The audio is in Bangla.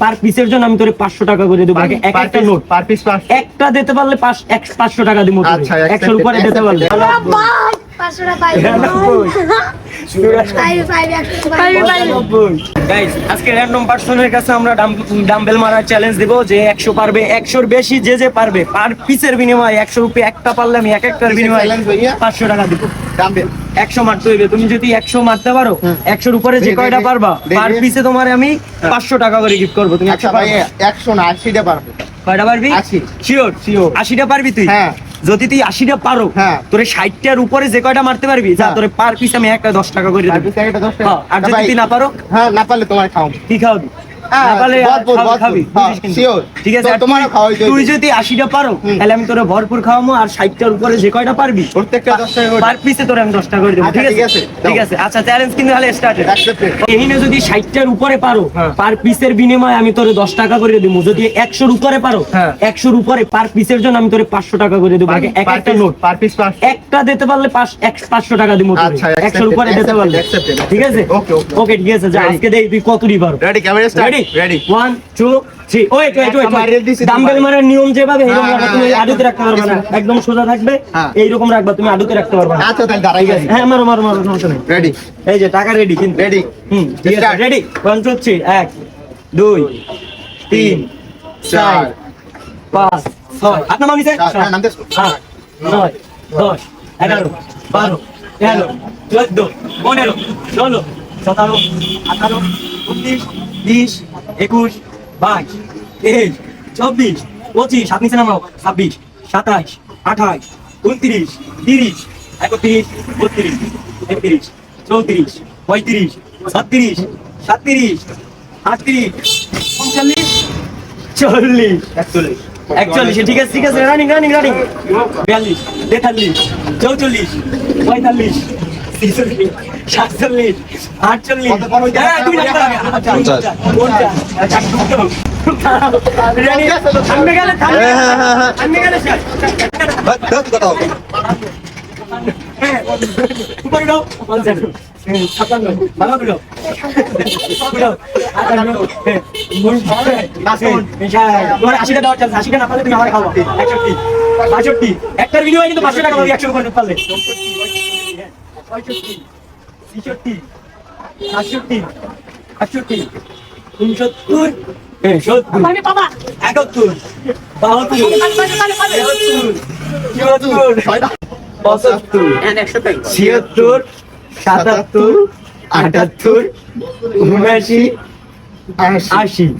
পার পিসের জন্য আমি তোরে 500 টাকা করে দেবো। একটা নোট পার পিস 500 একটা দিতে পারলে 500 টাকা দিব। আচ্ছা, 100 উপরে দিতে পারলে গাইস, আজকে র‍্যান্ডম পারসনের কাছে আমরা ডাম্বেল মারার চ্যালেঞ্জ দেব। যে 100 পারবে, 100 এর বেশি যে পারবে, পার পিসের বিনিময়ে 100 রুপি একটা পারলে আমি একটার বিনিময়ে 500 টাকা দিব। ডাম্বেল 100 মারতে হইবে। তুমি যদি 100 মারতে পারো, 100 এর উপরে যে কয়টা পারবা, পার পিসে তোমার আমি 500 টাকা করে গিফট করব। তুমি আচ্ছা ভাই 100 না 80টা পারবে। কয়টা পারবি? 80 শিওর 80টা পারবি তুই? হ্যাঁ। যদি তুই 80টা পারো, হ্যাঁ, তোরে 60টার উপরে যে কয়টা মারতে পারবি, যা তোরে পার পিস আমি একটা 10 টাকা করে দেব। হ্যাঁ, আর যদি তুই না পারো, হ্যাঁ, না পারলে তোমার খাও। কি খাওয়াবি? না পারলে খাবি, বুঝিস কিন্তু। ঠিক আছে, তোমারও খাওয়াই দেব। তুই যদি 80টা পারো, তাহলে আমি তোরে ভরপুর খাওয়াবো। আর 60টার উপরে যে কয়টা পারবি, প্রত্যেকটা 10 টাকা করে পার পিসে তোরে আমি 10 টাকা করে দেব। আচ্ছা, ঠিক আছে? ঠিক আছে। আচ্ছা, চ্যালেঞ্জ কিন্তু তাহলে স্টার্টেড। এখানে যদি 60টার উপরে পারো, পার পিসের বিনিময়ে আমি তোরে 10 টাকা করে দেব। যদি 100 এর উপরে পারো, 100 এর উপরে পার পিসের জন্য আমি তোরে 500 টাকা করে দেব। একটা নোট পার পিস 500 একটা দিতে পারলে 500 টাকা দিব। আচ্ছা, 100 এর উপরে দিতে পারলে ঠিক আছে? ওকে ওকে, ঠিক আছে। যা, আজকে দেই তুই কতটি পারো। Ready? Camera start. Ready? 1 2 3 wait dumbbell মারার নিয়ম যেভাবে এইরকম রাখবা। তুমি আদুতে রাখতে পারবে না, একদম সোজা থাকবে, এইরকম রাখবা। তুমি আদুতে রাখতে পারবে না। আচ্ছা, তাহলে দাঁড়াই গেছি। হ্যাঁ, মারো সমস্যা নেই। রেডি? এই যে টাকা রেডি কিন্তু। রেডি? ঠিক আছে, রেডি। 1 2 3 1 2 3 4 5 6 আট নাম নিছে হ্যাঁ, নামতে 8 9 10 11 12 13 14 15 16 17 18 19 20 21 22 23 24 25 আপনি নাম 26 27 28 29 30 31 32 33 34 35 36 37 38 39 40 41 ঠিক আছে, ঠিক আছে। রানিং 42 43 44 45 46 47 48 একটার বিনিময়ে কিন্তু 500 টাকা পাবি। 100 করে পারলে 65 66 67 68 69 70 71 72 76 77 78 79 80